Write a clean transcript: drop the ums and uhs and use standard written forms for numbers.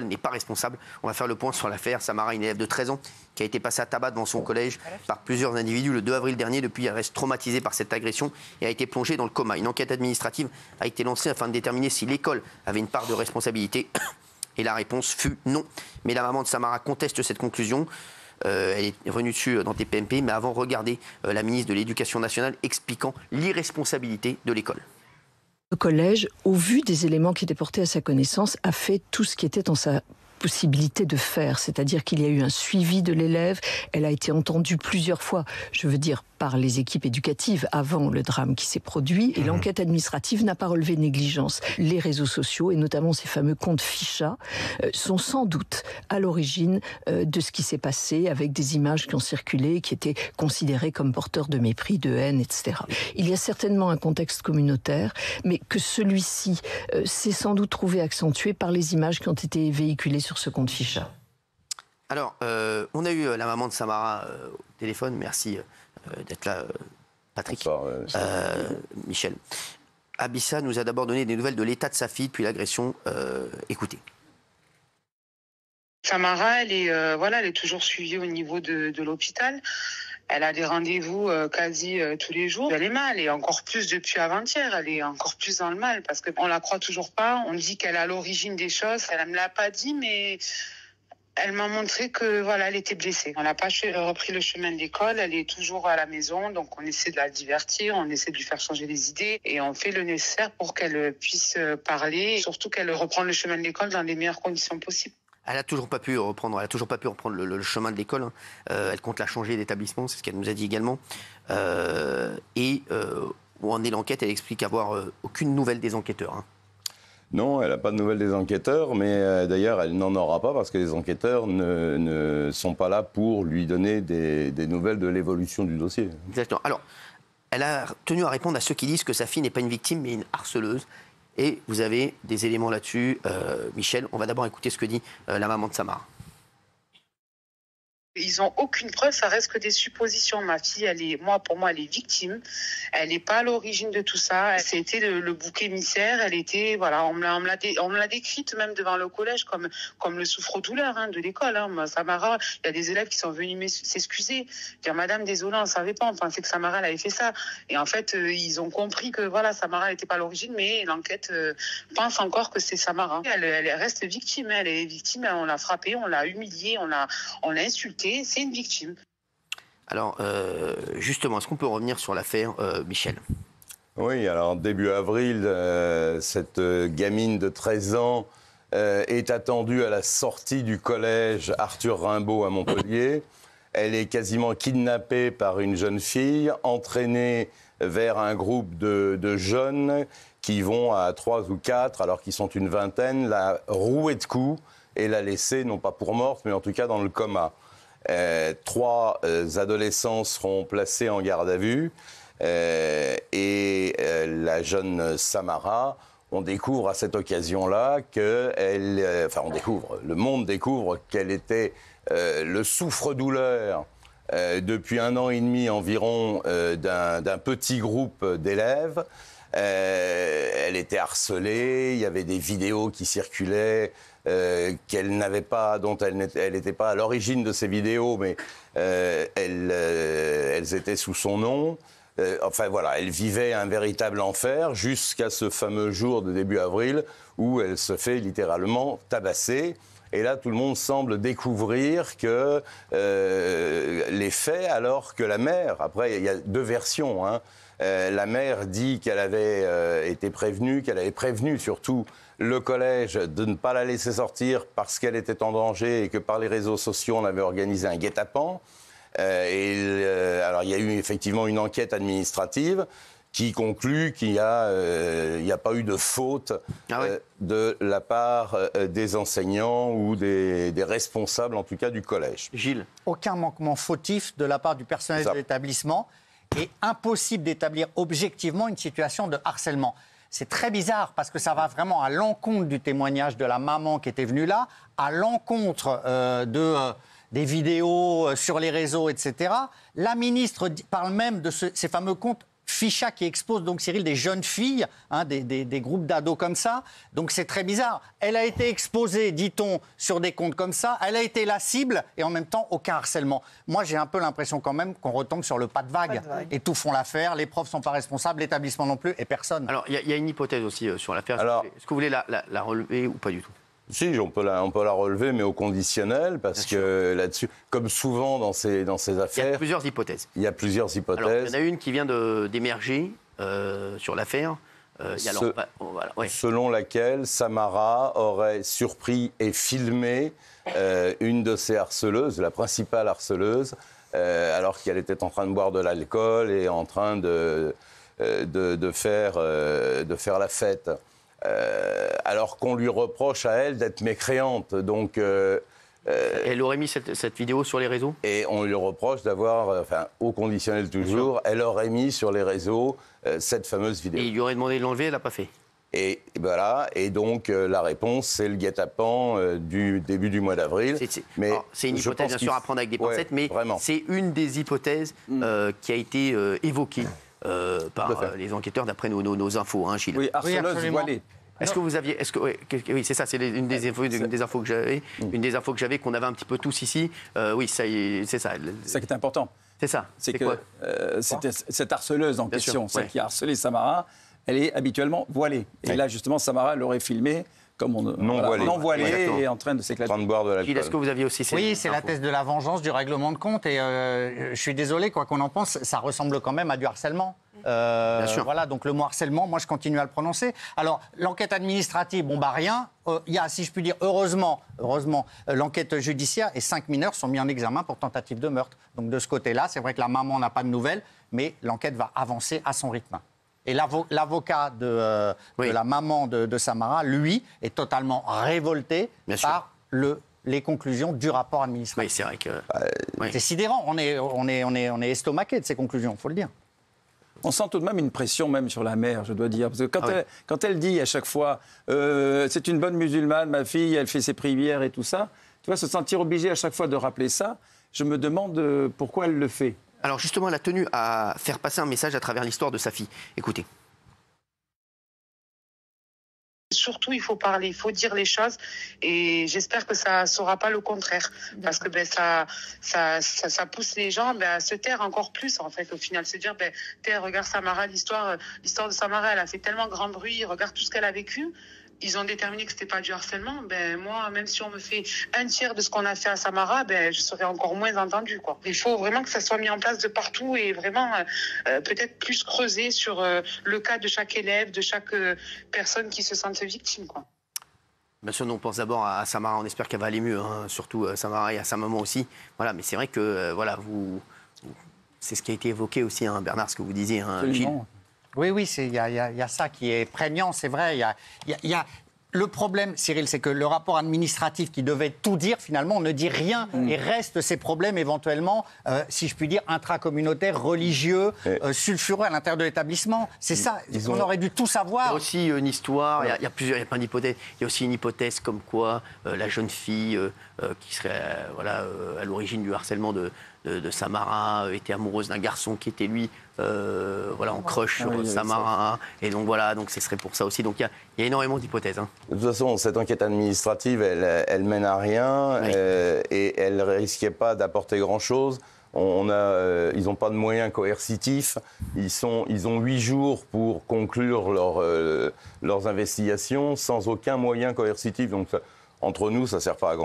n'est pas responsable. On va faire le point sur l'affaire Samara, une élève de 13 ans qui a été passée à tabac devant son collège par plusieurs individus le 2 avril dernier. Depuis, elle reste traumatisée par cette agression et a été plongée dans le coma. Une enquête administrative a été lancée afin de déterminer si l'école avait une part de responsabilité. Et la réponse fut non. Mais la maman de Samara conteste cette conclusion. Elle est revenue dessus dans TPMP, mais avant, regardez la ministre de l'Éducation nationale expliquant l'irresponsabilité de l'école. Le collège, au vu des éléments qui étaient portés à sa connaissance, a fait tout ce qui était en sa possibilité de faire, c'est-à-dire qu'il y a eu un suivi de l'élève, elle a été entendue plusieurs fois, je veux dire par les équipes éducatives avant le drame qui s'est produit, et l'enquête administrative n'a pas relevé de négligence. Les réseaux sociaux, et notamment ces fameux comptes Ficha, sont sans doute à l'origine de ce qui s'est passé, avec des images qui ont circulé, qui étaient considérées comme porteurs de mépris, de haine, etc. Il y a certainement un contexte communautaire, mais que celui-ci s'est sans doute trouvé accentué par les images qui ont été véhiculées sur ce compte Ficha. Alors, on a eu la maman de Samara au téléphone. Merci d'être là, Patrick. Michel. Abissa nous a d'abord donné des nouvelles de l'état de sa fille depuis l'agression. Écoutez. Samara, elle est toujours suivie au niveau de l'hôpital. Elle a des rendez-vous quasi tous les jours. Elle est mal, et encore plus depuis avant-hier. Elle est encore plus dans le mal parce qu'on la croit toujours pas. On dit qu'elle a l'origine des choses. Elle me l'a pas dit, mais elle m'a montré que voilà, elle était blessée. On n'a pas repris le chemin de l'école. Elle est toujours à la maison, donc on essaie de la divertir, on essaie de lui faire changer les idées et on fait le nécessaire pour qu'elle puisse parler, et surtout qu'elle reprenne le chemin de l'école dans les meilleures conditions possibles. Elle n'a toujours pas pu reprendre le chemin de l'école. Elle compte la changer d'établissement, c'est ce qu'elle nous a dit également. Où en est l'enquête, elle explique avoir aucune nouvelle des enquêteurs. Non, elle n'a pas de nouvelles des enquêteurs, mais d'ailleurs, elle n'en aura pas parce que les enquêteurs ne sont pas là pour lui donner des nouvelles de l'évolution du dossier. Exactement. Alors, elle a tenu à répondre à ceux qui disent que sa fille n'est pas une victime, mais une harceleuse. Et vous avez des éléments là-dessus. Michel, on va d'abord écouter ce que dit la maman de Samara. Ils n'ont aucune preuve, ça reste que des suppositions. Ma fille, pour moi, elle est victime. Elle n'est pas à l'origine de tout ça. C'était le bouc émissaire. Elle était, voilà, on me l'a décrite même devant le collège comme le souffre-douleur de l'école. Samara, il y a des élèves qui sont venus s'excuser, dire Madame, désolée, on ne savait pas, on pensait que Samara elle avait fait ça. Et en fait, ils ont compris que voilà, Samara n'était pas à l'origine, mais l'enquête pense encore que c'est Samara. Elle reste victime. Elle est victime. On l'a frappée, on l'a humiliée, on l'a insultée. C'est une victime. Alors, justement, est-ce qu'on peut revenir sur l'affaire Michel ? Oui, alors début avril, cette gamine de 13 ans est attendue à la sortie du collège Arthur Rimbaud à Montpellier. Elle est quasiment kidnappée par une jeune fille, entraînée vers un groupe de jeunes qui vont à 3 ou 4, alors qu'ils sont une vingtaine, la rouer de coups et la laisser, non pas pour morte, mais en tout cas dans le coma. 3 adolescents seront placés en garde à vue et la jeune Samara, on découvre à cette occasion-là le monde découvre qu'elle était le souffre-douleur depuis 1 an et demi environ d'un petit groupe d'élèves. Elle était harcelée, il y avait des vidéos qui circulaient qu'elle n'avait pas, dont elle n'était pas à l'origine de ces vidéos, mais elles étaient sous son nom. Enfin voilà, elle vivait un véritable enfer jusqu'à ce fameux jour de début avril où elle se fait littéralement tabasser. Et là, tout le monde semble découvrir que les faits, alors que la mère, après il y a 2 versions, la mère dit qu'elle avait été prévenue, qu'elle avait prévenu surtout le collège de ne pas la laisser sortir parce qu'elle était en danger et que par les réseaux sociaux, on avait organisé un guet-apens. Alors, il y a eu effectivement une enquête administrative qui conclut qu'il n'y a pas eu de faute de la part des enseignants ou des responsables, en tout cas, du collège. Gilles. Aucun manquement fautif de la part du personnel de l'établissement et impossible d'établir objectivement une situation de harcèlement. C'est très bizarre parce que ça va vraiment à l'encontre du témoignage de la maman qui était venue là, à l'encontre des vidéos sur les réseaux, etc. La ministre parle même de ces fameux comptes ficha qui expose donc, Cyril, des jeunes filles, hein, des groupes d'ados comme ça. Donc c'est très bizarre. Elle a été exposée, dit-on, sur des comptes comme ça. Elle a été la cible et en même temps aucun harcèlement. Moi j'ai un peu l'impression quand même qu'on retombe sur le pas de vague. Et tout font l'affaire, les profs ne sont pas responsables, l'établissement non plus et personne. Alors il y a une hypothèse aussi sur l'affaire. Est-ce que vous voulez la relever ou pas du tout? Si, on peut la relever, mais au conditionnel, parce que là-dessus, comme souvent dans ces affaires... Il y a plusieurs hypothèses. Il y a plusieurs hypothèses. Alors, il y en a une qui vient d'émerger sur l'affaire. Selon laquelle Samara aurait surpris et filmé une de ses harceleuses, la principale harceleuse, alors qu'elle était en train de boire de l'alcool et en train de faire la fête. Alors qu'on lui reproche à elle d'être mécréante. Donc, elle aurait mis cette vidéo sur les réseaux? Et on lui reproche d'avoir, au conditionnel toujours, elle aurait mis sur les réseaux cette fameuse vidéo. Et il lui aurait demandé de l'enlever, elle n'a pas fait. Et voilà, et donc la réponse, c'est le guet-apens du début du mois d'avril. C'est une hypothèse, bien sûr, à prendre avec des pincettes, mais c'est une des hypothèses qui a été évoquée par les enquêteurs d'après nos infos, hein, Gilles. Oui, harceleuse voilée. Est-ce que vous aviez... oui, c'est ça, c'est une des infos que j'avais. Une des infos que j'avais, qu'on avait un petit peu tous ici. Oui, c'est ça. C'est ça qui est important. C'est ça. C'est que cette harceleuse en question, celle qui a harcelé Samara, elle est habituellement voilée. Et là, justement, Samara l'aurait filmée comme non voilée et en train de s'éclater. En train de boire de l'alcool. Est-ce que vous aviez aussi... Oui, c'est la thèse de la vengeance, du règlement de compte. Et je suis désolé, quoi qu'on en pense, ça ressemble quand même à du harcèlement. Bien sûr. Voilà, donc le mot harcèlement, moi je continue à le prononcer. Alors, l'enquête administrative, rien. Il y a, si je puis dire, heureusement, l'enquête judiciaire et 5 mineurs sont mis en examen pour tentative de meurtre. Donc de ce côté-là, c'est vrai que la maman n'a pas de nouvelles, mais l'enquête va avancer à son rythme. Et l'avocat de la maman de Samara, lui, est totalement révolté par les conclusions du rapport administratif. Oui, c'est vrai que... C'est sidérant, on est estomaqué de ces conclusions, il faut le dire. On sent tout de même une pression même sur la mère, je dois dire. Parce que quand elle dit à chaque fois c'est une bonne musulmane, ma fille, elle fait ses prières et tout ça, tu vois, se sentir obligée à chaque fois de rappeler ça, je me demande pourquoi elle le fait. Alors justement, elle a tenu à faire passer un message à travers l'histoire de sa fille. Écoutez. Surtout, il faut parler, il faut dire les choses et j'espère que ça ne sera pas le contraire parce que ça pousse les gens à se taire encore plus en fait, au final, se dire regarde Samara, l'histoire de Samara, elle a fait tellement grand bruit, regarde tout ce qu'elle a vécu. Ils ont déterminé que c'était pas du harcèlement. Moi, même si on me fait un tiers de ce qu'on a fait à Samara, je serai encore moins entendue, quoi. Il faut vraiment que ça soit mis en place de partout et vraiment peut-être plus creuser sur le cas de chaque élève, de chaque personne qui se sente victime, quoi. Bien sûr, nous on pense d'abord à Samara, on espère qu'elle va aller mieux, hein, surtout Samara et à sa maman aussi. Voilà, mais c'est vrai que c'est ce qui a été évoqué aussi, hein, Bernard, ce que vous disiez, hein, Gilles. Oui, il y a ça qui est prégnant, c'est vrai. Le problème, Cyril, c'est que le rapport administratif qui devait tout dire, finalement, ne dit rien et reste ces problèmes éventuellement, si je puis dire, intracommunautaires, religieux, sulfureux à l'intérieur de l'établissement. C'est ça, on aurait dû tout savoir. Il y a aussi une histoire, il y a plein d'hypothèses. Il y a aussi une hypothèse comme quoi la jeune fille qui serait à l'origine du harcèlement de Samara était amoureuse d'un garçon qui était lui en crush sur Samara, et donc donc ce serait pour ça aussi. Donc il y a énormément d'hypothèses. Hein. De toute façon, cette enquête administrative, elle mène à rien et elle ne risquait pas d'apporter grand-chose. Ils n'ont pas de moyens coercitifs. Ils ont 8 jours pour conclure leurs investigations sans aucun moyen coercitif. Donc entre nous, ça ne sert pas à grand-chose.